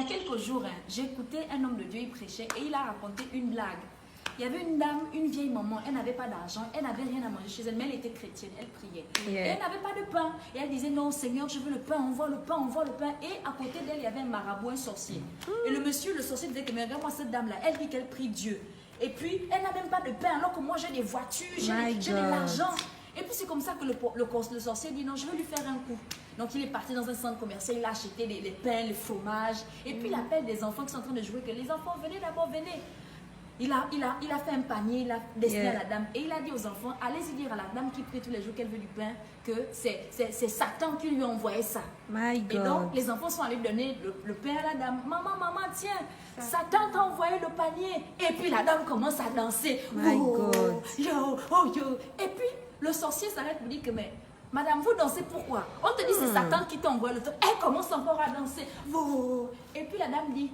quelques jours, j'ai écouté un homme de Dieu, il prêchait et il a raconté une blague. Il y avait une dame, une vieille maman, elle n'avait pas d'argent, elle n'avait rien à manger chez elle, mais elle était chrétienne, elle priait. Et elle n'avait pas de pain. Et elle disait, non Seigneur, je veux le pain, envoie le pain, envoie le pain. Et à côté d'elle, il y avait un marabout, un sorcier. Et le sorcier disait, mais regarde-moi cette dame-là, elle dit qu'elle prie Dieu. Et puis, elle n'a même pas de pain, alors que moi j'ai des voitures, j'ai de l'argent. Et puis c'est comme ça que le sorcier dit, non, je vais lui faire un coup. Donc il est parti dans un centre commercial, il a acheté les pains, les fromages. Et puis il appelle des enfants qui sont en train de jouer, que les enfants, venez d'abord, venez. Il a fait un panier, il a destiné à la dame et il a dit aux enfants, allez-y dire à la dame qui prie tous les jours qu'elle veut du pain, que c'est Satan qui lui a envoyé ça. My God. Et donc les enfants sont allés donner le pain à la dame. Maman, tiens, Satan t'a envoyé le panier. Et puis la dame commence à danser. My God. Yo, oh yo. Et puis le sorcier s'arrête pour dire que, mais madame, vous dansez pourquoi? On te dit c'est Satan qui t'a envoyé le truc. Elle commence encore à danser. Et puis la dame dit,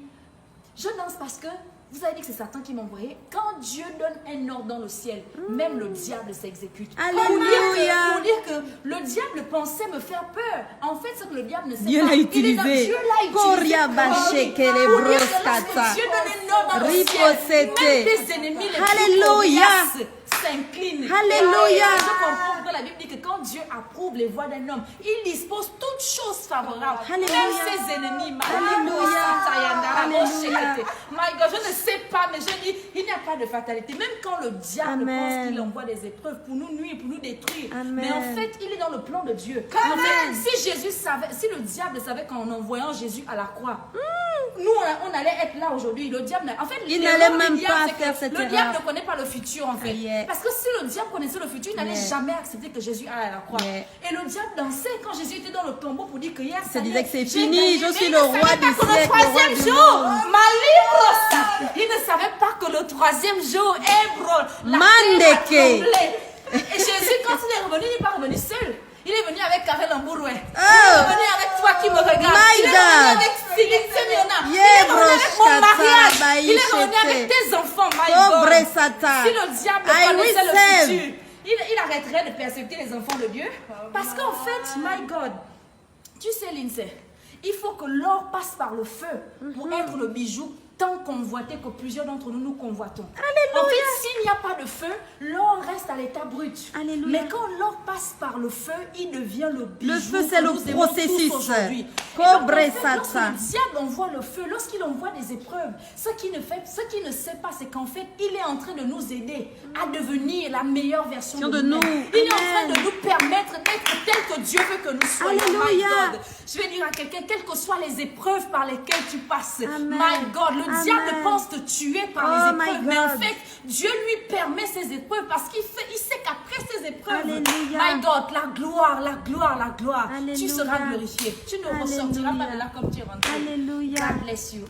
je danse parce que vous avez dit que c'est Satan qui m'a envoyé. Quand Dieu donne un ordre dans le ciel, même le diable s'exécute. Alléluia. Pour dire que le diable pensait me faire peur. En fait, c'est que le diable ne sait Dieu pas. l'a utilisé. Dieu l'a utilisé. Pour dire que lorsque Dieu donne un ordre dans le ciel, même tes ennemis les plus coriaces s'inclinent. Alléluia. Je comprends pourquoi la Bible dit que quand Dieu approuve les voies d'un homme, il dispose toutes choses favorables. Alléluia. Même ses ennemis. My God, je ne sais pas, mais je dis, il n'y a pas de fatalité. Même quand le diable pense qu'il envoie des épreuves pour nous nuire, pour nous détruire. Mais en fait, il est dans le plan de Dieu. En fait, si le diable savait qu'en envoyant Jésus à la croix, nous, on allait être là aujourd'hui. Le diable, en fait, il n'allait même pas faire cette erreur. Le diable ne connaît pas le futur, en fait. Parce que si le diable connaissait le futur, il n'allait jamais accepter que Jésus aille à la croix. Et le diable dansait quand Jésus était dans le tombeau pour dire que hier, ça disait que c'est fini, je suis le roi du siècle. Le troisième jour, il ne savait pas que le troisième jour, la terre a tremblé. Et Jésus, quand il est revenu, il n'est pas revenu seul. Il est venu avec Karel Ambouroué. Il est venu avec toi qui me regarde. Il est venu avec Philippe Semiona. Il est venu avec mon mariage. Il est venu avec tes enfants. My God. Si le diable connaissait le futur, il arrêterait de persécuter les enfants de Dieu. Parce qu'en fait, my God, tu sais, Lindsay, il faut que l'or passe par le feu pour être le bijou tant convoité que plusieurs d'entre nous convoitons. Alléluia. En fait, s'il n'y a pas de feu, l'or reste à l'état brut. Alléluia. Mais quand l'or passe par le feu, il devient le bijou. Le feu, c'est le processus. Aujourd'hui. Lorsque le diable envoie le feu, lorsqu'il envoie des épreuves, ce qu'il ne sait pas, c'est qu'en fait, il est en train de nous aider à devenir la meilleure version de nous. Il est en train de nous permettre d'être tel que Dieu veut que nous soyons. Alléluia. My God. Je vais dire à quelqu'un, quelles que soient les épreuves par lesquelles tu passes, my God, le diable pense te tuer par les épreuves, mais en fait, Dieu lui permet ces épreuves parce qu'il sait qu'après ces épreuves, my God, la gloire, tu seras glorifié. Tu ne ressortiras pas de là comme tu es rentré. Alléluia. God bless you.